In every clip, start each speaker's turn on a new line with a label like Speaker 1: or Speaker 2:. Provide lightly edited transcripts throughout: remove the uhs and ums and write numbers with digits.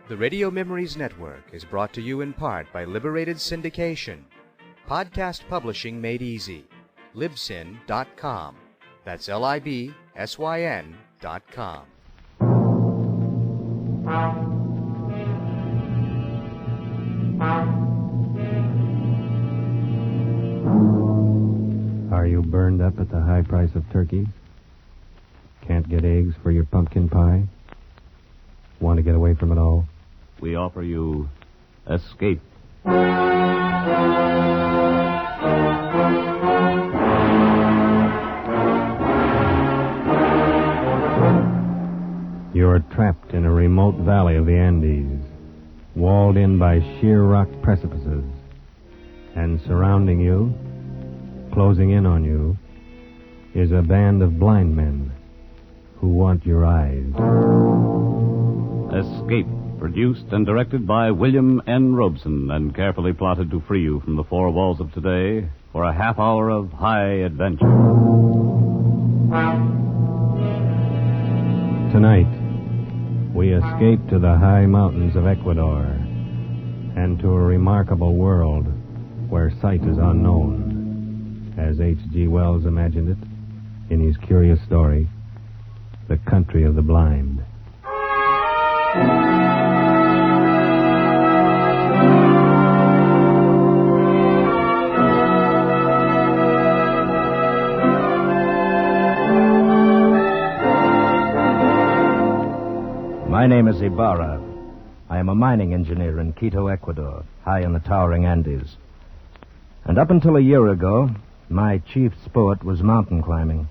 Speaker 1: The Radio Memories Network is brought to you in part by Liberated Syndication. Podcast publishing made easy. Libsyn.com. That's Libsyn.com.
Speaker 2: Are you burned up at the high price of turkey? Can't get eggs for your pumpkin pie? Want to get away from it all?
Speaker 3: We offer you Escape.
Speaker 2: You're trapped in a remote valley of the Andes, walled in by sheer rock precipices, and surrounding you, closing in on you, is a band of blind men who want your eyes.
Speaker 3: Escape, produced and directed by William N. Robeson and carefully plotted to free you from the four walls of today for a half hour of high adventure.
Speaker 2: Tonight, we escape to the high mountains of Ecuador and to a remarkable world where sight is unknown, as H.G. Wells imagined it in his curious story, The Country of the Blind.
Speaker 4: My name is Ibarra. I am a mining engineer in Quito, Ecuador, high in the towering Andes. And up until a year ago, my chief sport was mountain climbing.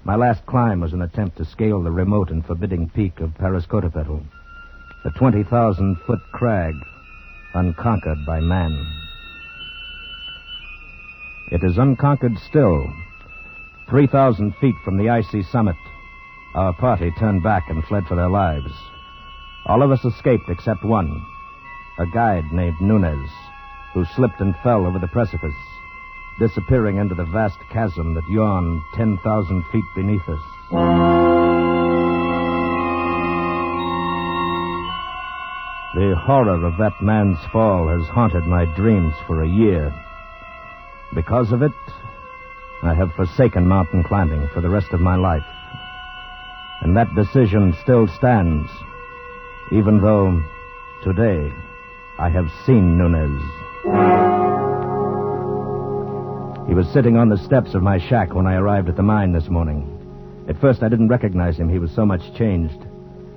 Speaker 4: My last climb was an attempt to scale the remote and forbidding peak of Escape-471126-Country, a 20,000-foot crag unconquered by man. It is unconquered still. 3,000 feet from the icy summit, our party turned back and fled for their lives. All of us escaped except one, a guide named Nunez, who slipped and fell over the precipice, disappearing into the vast chasm that yawned 10,000 feet beneath us. The horror of that man's fall has haunted my dreams for a year. Because of it, I have forsaken mountain climbing for the rest of my life. And that decision still stands, even though today I have seen Nunez. He was sitting on the steps of my shack when I arrived at the mine this morning. At first I didn't recognize him. He was so much changed.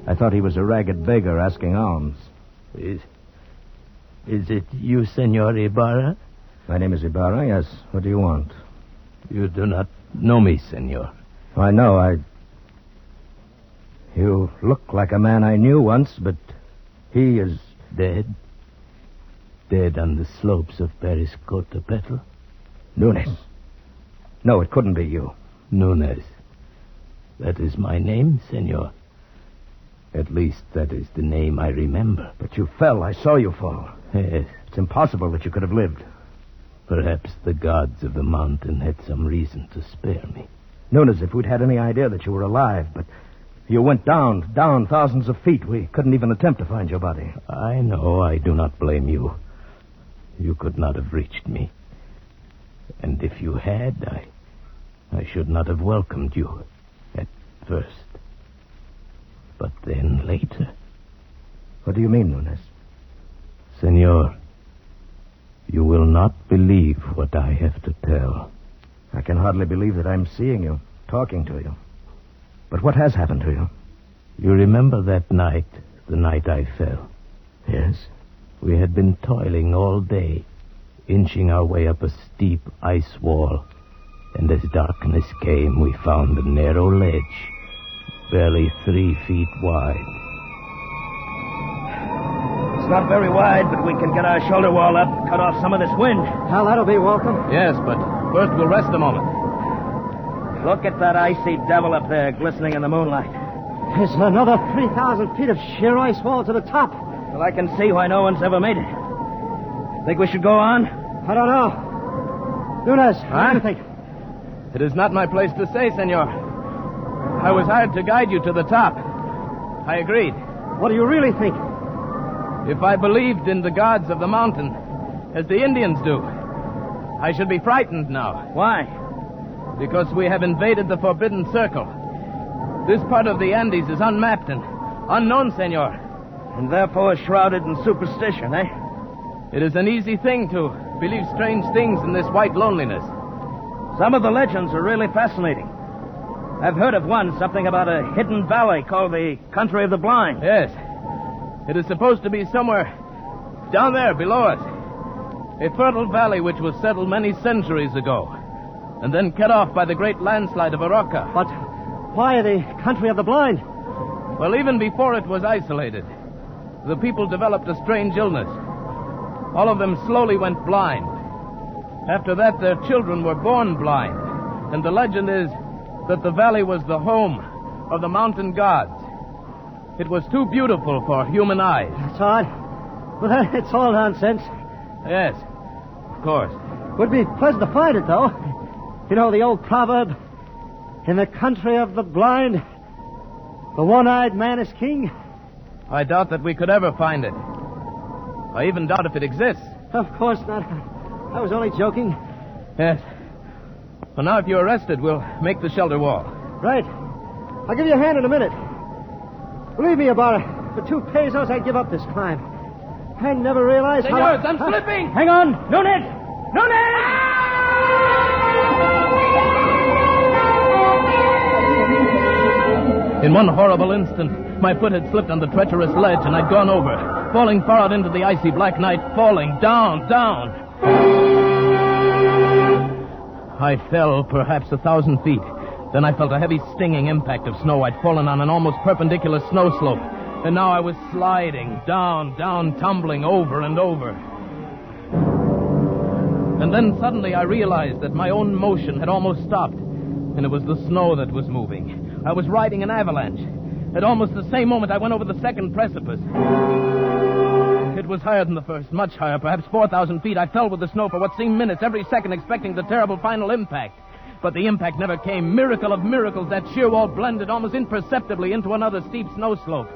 Speaker 4: I thought he was a ragged beggar asking alms.
Speaker 5: Is it you, Senor Ibarra?
Speaker 4: My name is Ibarra, yes. What do you want?
Speaker 5: You do not know me, Senor.
Speaker 4: Oh, I know. You look like a man I knew once, but he is...
Speaker 5: Dead? Dead on the slopes of Escape-471126?
Speaker 4: Nunez. No, it couldn't be you.
Speaker 5: Nunez. That is my name, Senor. At least that is the name I remember.
Speaker 4: But you fell. I saw you fall.
Speaker 5: Yes.
Speaker 4: It's impossible that you could have lived.
Speaker 5: Perhaps the gods of the mountain had some reason to spare me.
Speaker 4: Nunez, if we'd had any idea that you were alive, but you went down thousands of feet. We couldn't even attempt to find your body.
Speaker 5: I know. I do not blame you. You could not have reached me. And if you had, I should not have welcomed you at first. But then later.
Speaker 4: What do you mean, Nunez?
Speaker 5: Senor, you will not believe what I have to tell.
Speaker 4: I can hardly believe that I'm seeing you, talking to you. But what has happened to you?
Speaker 5: You remember that night, the night I fell?
Speaker 4: Yes.
Speaker 5: We had been toiling all day, inching our way up a steep ice wall. And as darkness came, we found a narrow ledge, barely 3 feet wide.
Speaker 4: It's not very wide, but we can get our shoulder wall up, cut off some of this wind.
Speaker 6: Well, that'll be welcome.
Speaker 3: Yes, but first we'll rest a moment.
Speaker 4: Look at that icy devil up there glistening in the moonlight.
Speaker 6: There's another 3,000 feet of sheer ice wall to the top.
Speaker 4: Well, I can see why no one's ever made it. Think we should go on?
Speaker 6: I don't know. Nunez, what do you think?
Speaker 3: It is not my place to say, senor. I was hired to guide you to the top. I agreed.
Speaker 6: What do you really think?
Speaker 7: If I believed in the gods of the mountain, as the Indians do, I should be frightened now.
Speaker 6: Why?
Speaker 7: Because we have invaded the Forbidden Circle. This part of the Andes is unmapped and unknown, senor.
Speaker 6: And therefore shrouded in superstition, eh?
Speaker 7: It is an easy thing to believe strange things in this white loneliness.
Speaker 6: Some of the legends are really fascinating. I've heard of one, something about a hidden valley called the Country of the Blind.
Speaker 7: Yes. It is supposed to be somewhere down there below us. A fertile valley which was settled many centuries ago, and then cut off by the great landslide of Arauca.
Speaker 6: But why the Country of the Blind?
Speaker 7: Well, even before it was isolated, the people developed a strange illness. All of them slowly went blind. After that, their children were born blind. And the legend is that the valley was the home of the mountain gods. It was too beautiful for human eyes.
Speaker 6: That's odd. Well, it's all nonsense.
Speaker 7: Yes, of course.
Speaker 6: Would be pleasant to find it, though. You know the old proverb, in the country of the blind, the one-eyed man is king?
Speaker 7: I doubt that we could ever find it. I even doubt if it exists.
Speaker 6: Of course not. I was only joking.
Speaker 7: Yes. Well, now if you're arrested, we'll make the shelter wall.
Speaker 6: Right. I'll give you a hand in a minute. Believe me, Ibarra, for 2 pesos, I'd give up this climb. I never realized
Speaker 7: Senors, I'm slipping!
Speaker 6: Hang on! No net! No net!
Speaker 7: In one horrible instant, my foot had slipped on the treacherous ledge, and I'd gone over, falling far out into the icy black night, falling down, down. I fell perhaps 1,000 feet. Then I felt a heavy stinging impact of snow. I'd fallen on an almost perpendicular snow slope. And now I was sliding, down, down, tumbling over and over. And then suddenly I realized that my own motion had almost stopped. And it was the snow that was moving. I was riding an avalanche. At almost the same moment, I went over the second precipice. It was higher than the first, much higher, perhaps 4,000 feet. I fell with the snow for what seemed minutes, every second expecting the terrible final impact. But the impact never came. Miracle of miracles, that sheer wall blended almost imperceptibly into another steep snow slope.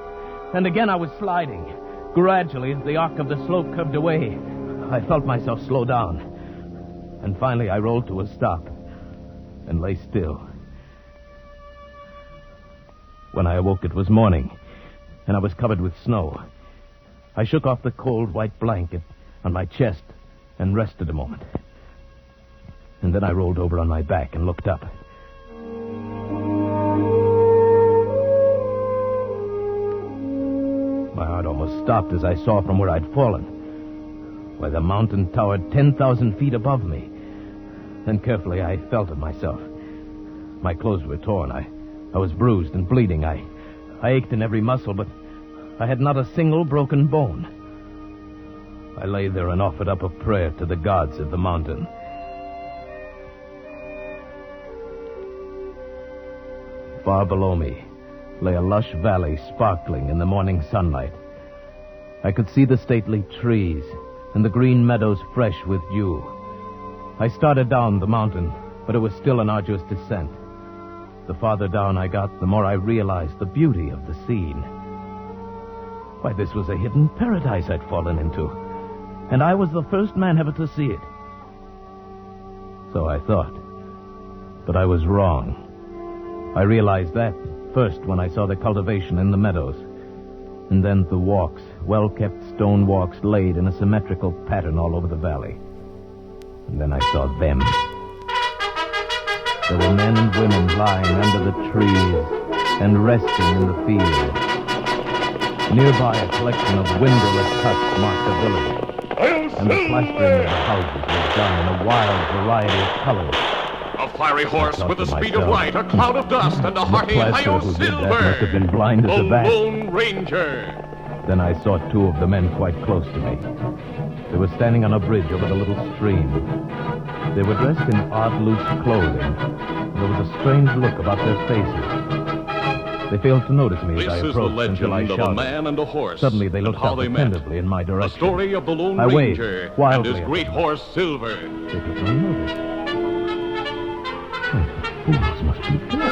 Speaker 7: And again I was sliding. Gradually, as the arc of the slope curved away, I felt myself slow down. And finally I rolled to a stop and lay still. When I awoke, it was morning, and I was covered with snow. I shook off the cold white blanket on my chest and rested a moment. And then I rolled over on my back and looked up. My heart almost stopped as I saw from where I'd fallen. Why, the mountain towered 10,000 feet above me. Then carefully I felt of myself. My clothes were torn. I was bruised and bleeding. I ached in every muscle, but I had not a single broken bone. I lay there and offered up a prayer to the gods of the mountain. Far below me lay a lush valley sparkling in the morning sunlight. I could see the stately trees and the green meadows fresh with dew. I started down the mountain, but it was still an arduous descent. The farther down I got, the more I realized the beauty of the scene. Why, this was a hidden paradise I'd fallen into, and I was the first man ever to see it. So I thought, but I was wrong. I realized that first when I saw the cultivation in the meadows, and then the walks, well-kept stone walks laid in a symmetrical pattern all over the valley. And then I saw them. There were men and women lying under the trees and resting in the fields. Nearby, a collection of windowless huts marked the village, and the plastering of the houses was done in a wild variety of colors.
Speaker 8: A fiery horse with the speed of light, a cloud of dust, and a hearty hi-yo
Speaker 3: who did
Speaker 8: silver.
Speaker 3: that must have been blind as
Speaker 8: The
Speaker 3: a bat.
Speaker 8: Lone Ranger.
Speaker 3: Then I saw two of the men quite close to me. They were standing on a bridge over the little stream. They were dressed in odd, loose clothing. There was a strange look about their faces. They failed to notice me as I
Speaker 8: This is the
Speaker 3: approached until I
Speaker 8: legend of
Speaker 3: shouted.
Speaker 8: a man and a horse.
Speaker 3: Suddenly they
Speaker 8: and
Speaker 3: looked
Speaker 8: how
Speaker 3: up
Speaker 8: they met.
Speaker 3: attentively in my
Speaker 8: The
Speaker 3: direction.
Speaker 8: story of the Lone
Speaker 3: I waved
Speaker 8: Ranger and
Speaker 3: wildly
Speaker 8: his
Speaker 3: at
Speaker 8: great
Speaker 3: them.
Speaker 8: horse Silver.
Speaker 3: They took no notice. Why, the fools must be dead.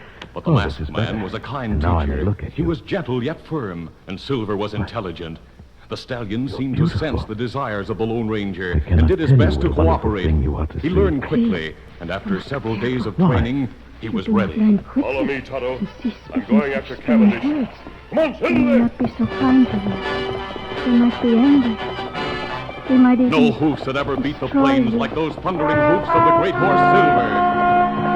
Speaker 8: But the
Speaker 3: this
Speaker 8: masked
Speaker 3: is
Speaker 8: man
Speaker 3: better.
Speaker 8: was a kind
Speaker 3: Now I may
Speaker 8: teacher.
Speaker 3: look at
Speaker 8: He
Speaker 3: you.
Speaker 8: was gentle yet firm, and Silver was intelligent. The stallion seemed to sense the desires of the Lone Ranger
Speaker 3: cannot
Speaker 8: and did his
Speaker 3: tell you
Speaker 8: best to
Speaker 3: what a wonderful
Speaker 8: cooperate.
Speaker 3: thing you ought to
Speaker 8: He
Speaker 3: see.
Speaker 8: learned quickly, and after several days of training, he was ready.
Speaker 9: Follow me, Tonto. I'm going after Cavendish. Come on,
Speaker 10: They
Speaker 9: Silver!
Speaker 10: may not be so kind to them. They might be angry. They might even...
Speaker 8: No hoofs had ever beat the
Speaker 10: destroy
Speaker 8: plains
Speaker 10: you.
Speaker 8: like those thundering hoofs of the great horse Silver.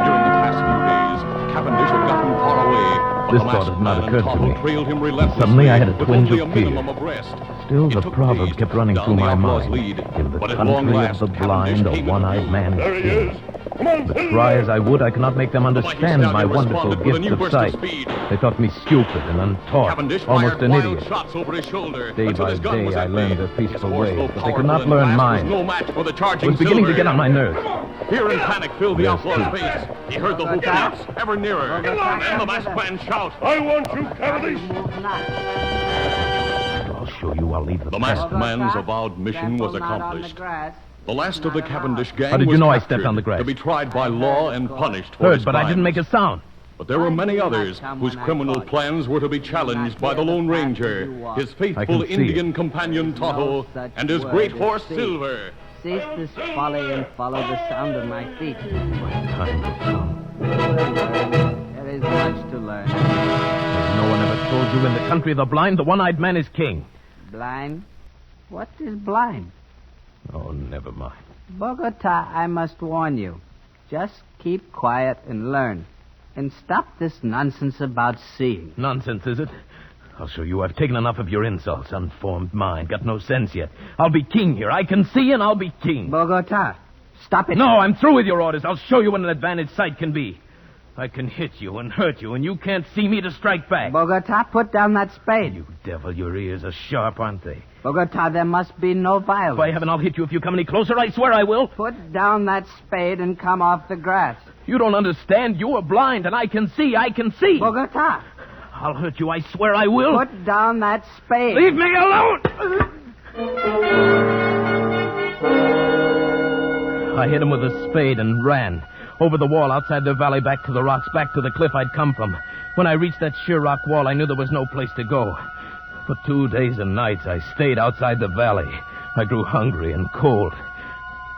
Speaker 8: During the past few days, Cavendish had gotten far away. But
Speaker 3: This
Speaker 8: the
Speaker 3: thought
Speaker 8: masked
Speaker 3: had not
Speaker 8: man and
Speaker 3: occurred to
Speaker 8: Tonto
Speaker 3: me.
Speaker 8: trailed him relentlessly.
Speaker 3: Suddenly I had a
Speaker 8: with
Speaker 3: twinge
Speaker 8: only
Speaker 3: of
Speaker 8: a
Speaker 3: fear.
Speaker 8: minimum of rest.
Speaker 3: Still,
Speaker 8: It
Speaker 3: the
Speaker 8: took
Speaker 3: proverb
Speaker 8: days
Speaker 3: kept
Speaker 8: to
Speaker 3: running
Speaker 8: track
Speaker 3: through
Speaker 8: down
Speaker 3: my
Speaker 8: the outlaws'
Speaker 3: mind.
Speaker 8: lead,
Speaker 3: In the
Speaker 8: but at long
Speaker 3: country of
Speaker 8: last,
Speaker 3: the blind,
Speaker 8: Cavendish
Speaker 3: a
Speaker 8: came
Speaker 3: one-eyed
Speaker 8: into
Speaker 3: man
Speaker 9: There
Speaker 3: is
Speaker 9: he
Speaker 3: king.
Speaker 9: is. Come on,
Speaker 3: But
Speaker 9: Silver!
Speaker 3: try as I would, I could not make them understand
Speaker 8: The mighty
Speaker 3: my
Speaker 8: stallion
Speaker 3: wonderful
Speaker 8: responded with a
Speaker 3: gift
Speaker 8: new
Speaker 3: of
Speaker 8: burst of
Speaker 3: sight.
Speaker 8: speed.
Speaker 3: They thought me stupid and untaught,
Speaker 8: Cavendish
Speaker 3: almost
Speaker 8: fired
Speaker 3: an
Speaker 8: wild
Speaker 3: idiot.
Speaker 8: shots over his shoulder
Speaker 3: Day
Speaker 8: until
Speaker 3: by
Speaker 8: his gun
Speaker 3: day,
Speaker 8: was
Speaker 3: I
Speaker 8: empty.
Speaker 3: learned their
Speaker 8: His
Speaker 3: peaceful
Speaker 8: horse,
Speaker 3: ways,
Speaker 8: though
Speaker 3: but they could
Speaker 8: powerful
Speaker 3: not
Speaker 8: and
Speaker 3: learn
Speaker 8: fast,
Speaker 3: mine.
Speaker 8: was no match for the
Speaker 3: I
Speaker 8: charging
Speaker 3: was beginning to
Speaker 8: Silver.
Speaker 3: get on my nerves.
Speaker 8: Fear and panic filled the
Speaker 3: Yes,
Speaker 8: outlaw's
Speaker 3: too.
Speaker 8: face. He heard the hoofbeats ever nearer. Then the masked man shout.
Speaker 9: I want you, Cavendish!
Speaker 3: I'll show you I'll leave the
Speaker 8: The
Speaker 3: path.
Speaker 8: masked man's avowed mission was accomplished. The last of the Cavendish gang
Speaker 3: How did you
Speaker 8: was
Speaker 3: know I
Speaker 8: captured
Speaker 3: stepped on the grass?
Speaker 8: to be tried by law and punished for his
Speaker 3: Heard, but I didn't make
Speaker 8: crimes.
Speaker 3: a sound.
Speaker 8: But there were many others whose criminal plans were to be challenged by the Lone Ranger, his
Speaker 3: I
Speaker 8: faithful
Speaker 3: can see
Speaker 8: Indian companion Tonto, and his great horse Silver.
Speaker 11: Cease this folly and follow the sound of my feet.
Speaker 3: My time will come.
Speaker 11: There is much to learn.
Speaker 3: Has no one ever told you in the country of the blind, the one-eyed man is king?
Speaker 11: Blind? What is blind?
Speaker 3: Oh, never mind.
Speaker 11: Bogota, I must warn you. Just keep quiet and learn. And stop this nonsense about seeing.
Speaker 3: Nonsense, is it? I'll show you I've taken enough of your insults. Unformed mind, got no sense yet. I'll be king here. I can see and I'll be king.
Speaker 11: Bogota, stop it.
Speaker 3: No, I'm through with your orders. I'll show you what an advantage sight can be. I can hit you and hurt you, and you can't see me to strike back.
Speaker 11: Bogota, put down that spade.
Speaker 3: You devil, your ears are sharp, aren't they?
Speaker 11: Bogota, there must be no violence.
Speaker 3: By heaven, I'll hit you if you come any closer. I swear I will.
Speaker 11: Put down that spade and come off the grass.
Speaker 3: You don't understand. You are blind, and I can see. I can see.
Speaker 11: Bogota,
Speaker 3: I'll hurt you. I swear I will.
Speaker 11: put down that spade.
Speaker 3: Leave me alone! I hit him with a spade and ran. Over the wall, outside the valley, back to the rocks, back to the cliff I'd come from. When I reached that sheer rock wall, I knew there was no place to go. For 2 days and nights, I stayed outside the valley. I grew hungry and cold.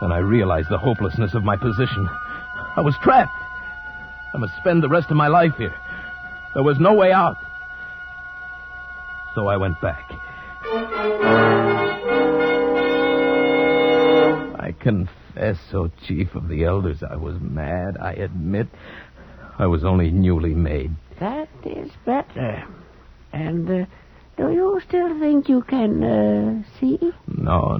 Speaker 3: Then I realized the hopelessness of my position. I was trapped. I must spend the rest of my life here. There was no way out. So I went back. I confess, O chief of the elders, I was mad, I admit. I was only newly made.
Speaker 12: That is better. And do you still think you can see?
Speaker 3: No.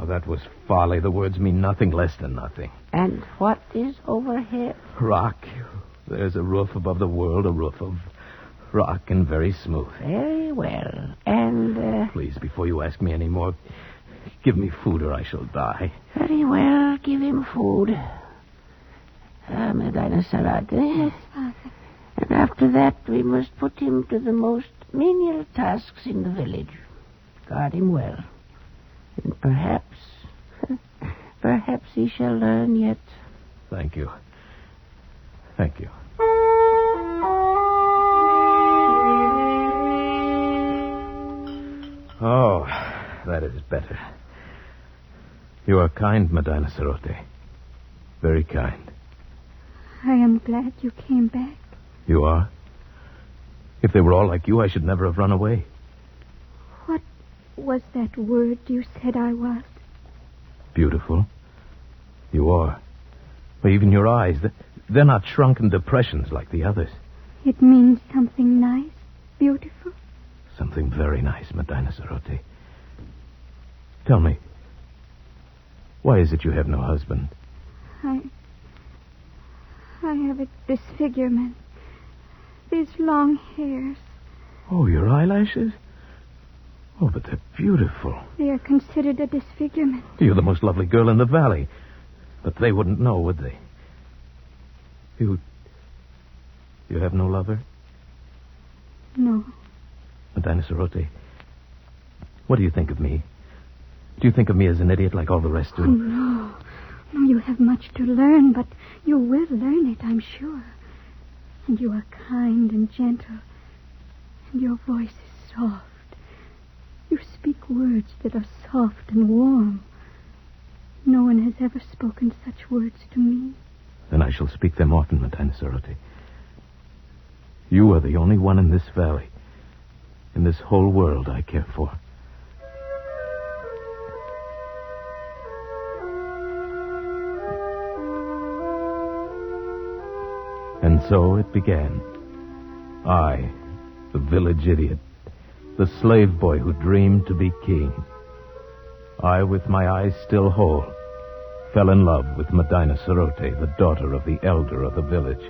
Speaker 3: That was folly. The words mean nothing less than nothing.
Speaker 12: And what is overhead?
Speaker 3: Rock. There's a roof above the world, a roof of rock and very smooth.
Speaker 12: Very well. And...
Speaker 3: Please, before you ask me any more, give me food or I shall die.
Speaker 12: Very well, give him food. Medina Salad.
Speaker 10: Yes, Father.
Speaker 12: And after that, we must put him to the most menial tasks in the village. Guard him well. And perhaps he shall learn yet.
Speaker 3: Thank you. Thank you. Oh, that is better. You are kind, Medina Cerote. Very kind.
Speaker 10: I am glad you came back.
Speaker 3: You are? If they were all like you, I should never have run away.
Speaker 10: What was that word you said I was?
Speaker 3: Beautiful. You are. But even your eyes, they're not shrunken depressions like the others.
Speaker 10: It means something nice, beautiful.
Speaker 3: Something very nice, Medina Cerote. Tell me, why is it you have no husband?
Speaker 10: I have a disfigurement. These long hairs.
Speaker 3: Oh, your eyelashes? Oh, but they're beautiful.
Speaker 10: They are considered a disfigurement.
Speaker 3: You're the most lovely girl in the valley. But they wouldn't know, would they? You have no lover?
Speaker 10: No.
Speaker 3: Medina Cerote, what do you think of me? Do you think of me as an idiot like all the rest do?
Speaker 10: Oh, no. No, you have much to learn, but you will learn it, I'm sure. And you are kind and gentle. And your voice is soft. You speak words that are soft and warm. No one has ever spoken such words to me.
Speaker 3: Then I shall speak them often, Medina Sarote. You are the only one in this valley, in this whole world I care for. And so it began. I, the village idiot, the slave boy who dreamed to be king. I, with my eyes still whole, fell in love with Medina Sarote, the daughter of the elder of the village.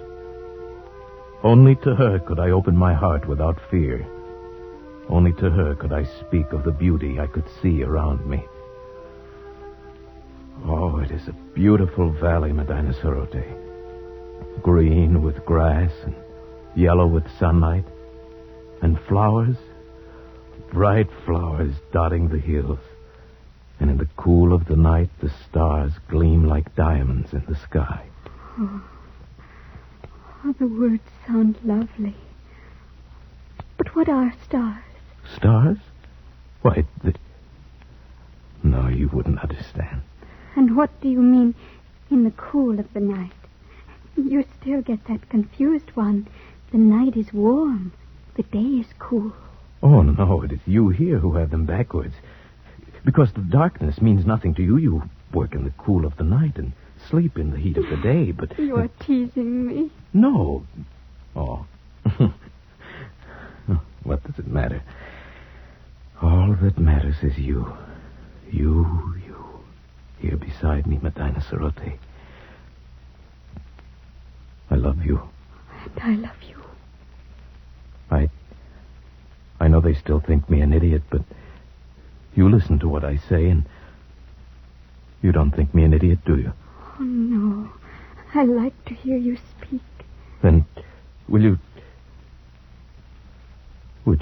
Speaker 3: Only to her could I open my heart without fear. Only to her could I speak of the beauty I could see around me. Oh, it is a beautiful valley, Medina Sarote. Green with grass and yellow with sunlight. And flowers, bright flowers dotting the hills. And in the cool of the night, the stars gleam like diamonds in the sky.
Speaker 10: Oh, the words sound lovely. But what are stars?
Speaker 3: Stars? Why, No, you wouldn't understand.
Speaker 10: And what do you mean, in the cool of the night? You still get that confused one. The night is warm. The day is cool.
Speaker 3: Oh, no, it is you here who have them backwards. Because the darkness means nothing to you. You work in the cool of the night and sleep in the heat of the day, but...
Speaker 10: You are teasing me.
Speaker 3: No. Oh. What does it matter? All that matters is you. You. Here beside me, Medina Sarote. I love you.
Speaker 10: And I love you.
Speaker 3: I know they still think me an idiot, but you listen to what I say, and you don't think me an idiot, do you?
Speaker 10: Oh, no. I like to hear you speak.
Speaker 3: Then, would you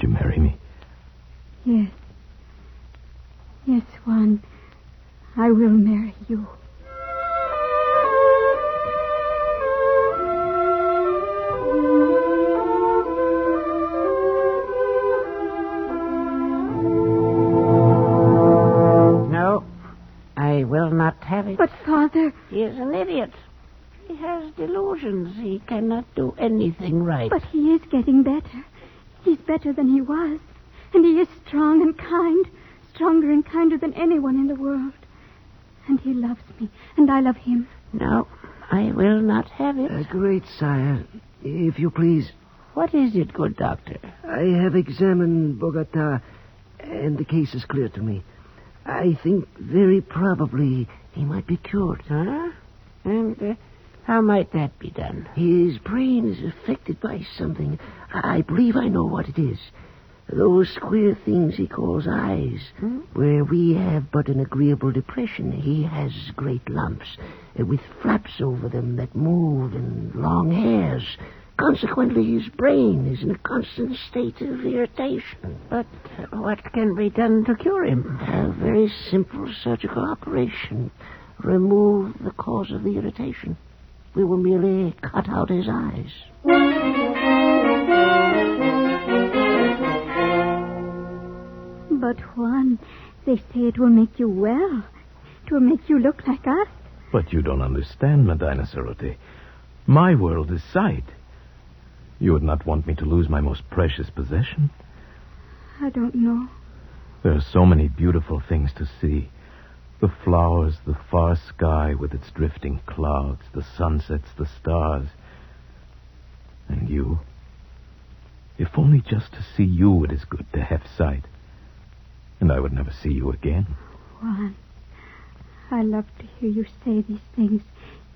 Speaker 3: marry me?
Speaker 10: Yes. Yes, Juan. I will marry you.
Speaker 12: No, I will not have it.
Speaker 10: But, Father...
Speaker 12: He is an idiot. He has delusions. He cannot do anything right.
Speaker 10: But he is getting better. He's better than he was. And he is strong and kind. Stronger and kinder than anyone in the world. And he loves me. And I love him.
Speaker 12: No, I will not have it.
Speaker 6: Great, sire. If you please.
Speaker 12: What is it, good doctor?
Speaker 6: I have examined Bogota, and the case is clear to me. I think very probably he might be cured.
Speaker 12: Huh? And how might that be done?
Speaker 6: His brain is affected by something. I believe I know what it is. Those queer things he calls eyes. Where we have but an agreeable depression, he has great lumps with flaps over them that move and long hairs. Consequently, his brain is in a constant state of irritation.
Speaker 12: But what can be done to cure him?
Speaker 6: A very simple surgical operation. Remove the cause of the irritation. We will merely cut out his eyes.
Speaker 10: But, Juan, they say it will make you well. It will make you look like us.
Speaker 3: But you don't understand, Medina Sarote. My world is sight. You would not want me to lose my most precious possession?
Speaker 10: I don't know.
Speaker 3: There are so many beautiful things to see. The flowers, the far sky with its drifting clouds, the sunsets, the stars. And you. If only just to see you it is good to have sight. And I would never see you again.
Speaker 10: Juan, I love to hear you say these things,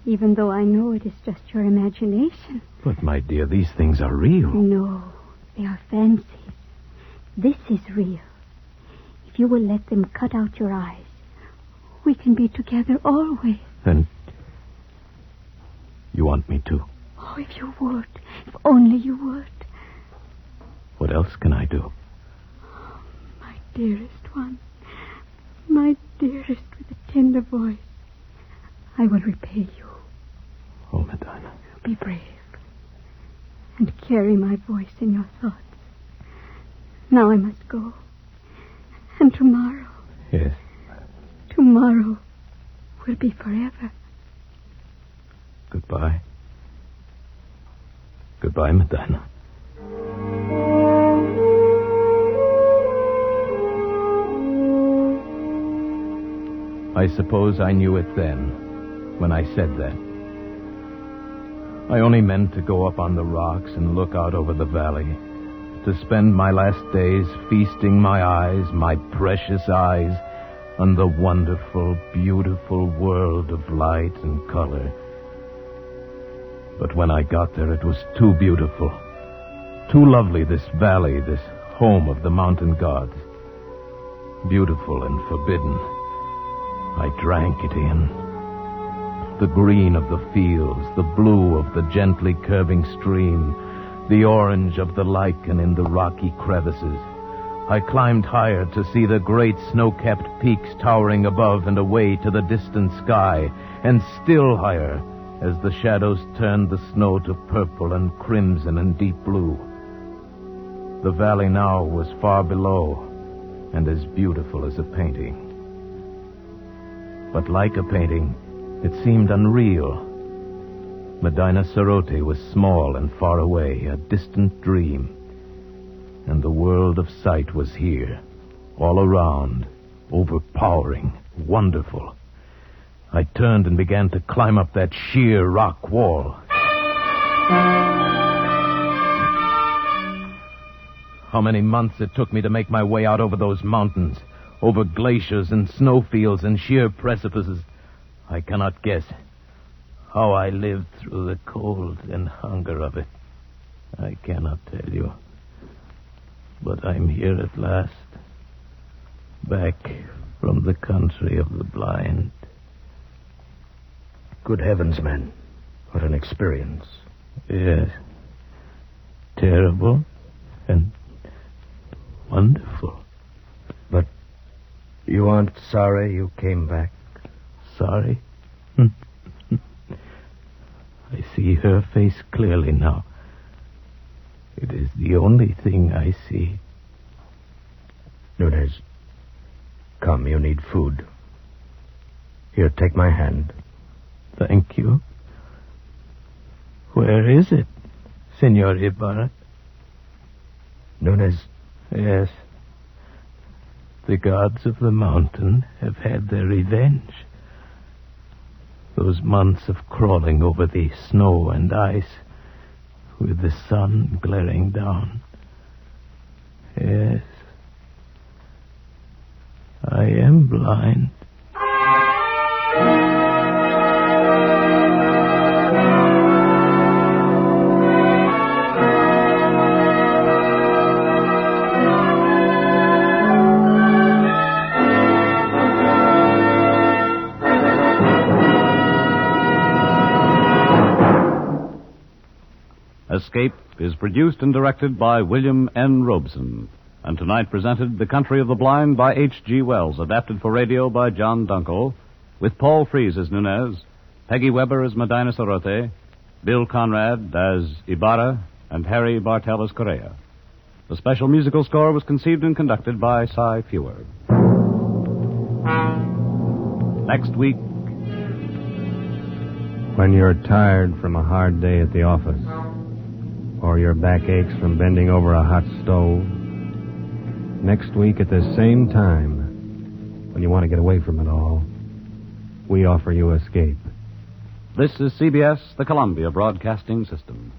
Speaker 10: even though I know it is just your imagination.
Speaker 3: But, my dear, these things are real.
Speaker 10: No, they are fancies. This is real. If you will let them cut out your eyes, we can be together always.
Speaker 3: Then you want me to?
Speaker 10: Oh, if you would. If only you would.
Speaker 3: What else can I do?
Speaker 10: My dearest one. My dearest with a tender voice. I will repay you.
Speaker 3: Oh, Medina.
Speaker 10: Be brave. And carry my voice in your thoughts. Now I must go. And tomorrow.
Speaker 5: Yes.
Speaker 10: Tomorrow will be forever.
Speaker 5: Goodbye. Goodbye, Medina. I suppose I knew it then, when I said that. I only meant to go up on the rocks and look out over the valley, to spend my last days feasting my eyes, my precious eyes, on the wonderful, beautiful world of light and color. But when I got there, it was too beautiful, too lovely, this valley, this home of the mountain gods. Beautiful and forbidden. I drank it in. The green of the fields, the blue of the gently curving stream, the orange of the lichen in the rocky crevices. I climbed higher to see the great snow-capped peaks towering above and away to the distant sky, and still higher as the shadows turned the snow to purple and crimson and deep blue. The valley now was far below and as beautiful as a painting. But like a painting, it seemed unreal. Medina Sarote was small and far away, a distant dream. And the world of sight was here, all around, overpowering, wonderful. I turned and began to climb up that sheer rock wall. How many months it took me to make my way out over those mountains, over glaciers and snowfields and sheer precipices, I cannot guess. How I lived through the cold and hunger of it, I cannot tell you. But I'm here at last, back from the country of the blind.
Speaker 4: Good heavens, men. What an experience.
Speaker 5: Yes. Terrible and wonderful.
Speaker 4: But you aren't sorry you came back?
Speaker 5: Sorry? I see her face clearly now. It is the only thing I see.
Speaker 4: Nunez, come, you need food. Here, take my hand.
Speaker 5: Thank you. Where is it, Senor Ibarra?
Speaker 4: Nunez?
Speaker 5: Yes. The gods of the mountain have had their revenge. Those months of crawling over the snow and ice, with the sun glaring down. Yes. I am blind.
Speaker 13: Escape is produced and directed by William N. Robeson, and tonight presented The Country of the Blind by H.G. Wells, adapted for radio by John Dunkel, with Paul Frees as Nunez, Peggy Weber as Medina Sarote, Bill Conrad as Ibarra, and Harry Bartell as Correa. The special musical score was conceived and conducted by Cy Fewer. Next week...
Speaker 2: When you're tired from a hard day at the office, or your back aches from bending over a hot stove, next week at the same time, when you want to get away from it all, we offer you Escape.
Speaker 13: This is CBS, the Columbia Broadcasting System.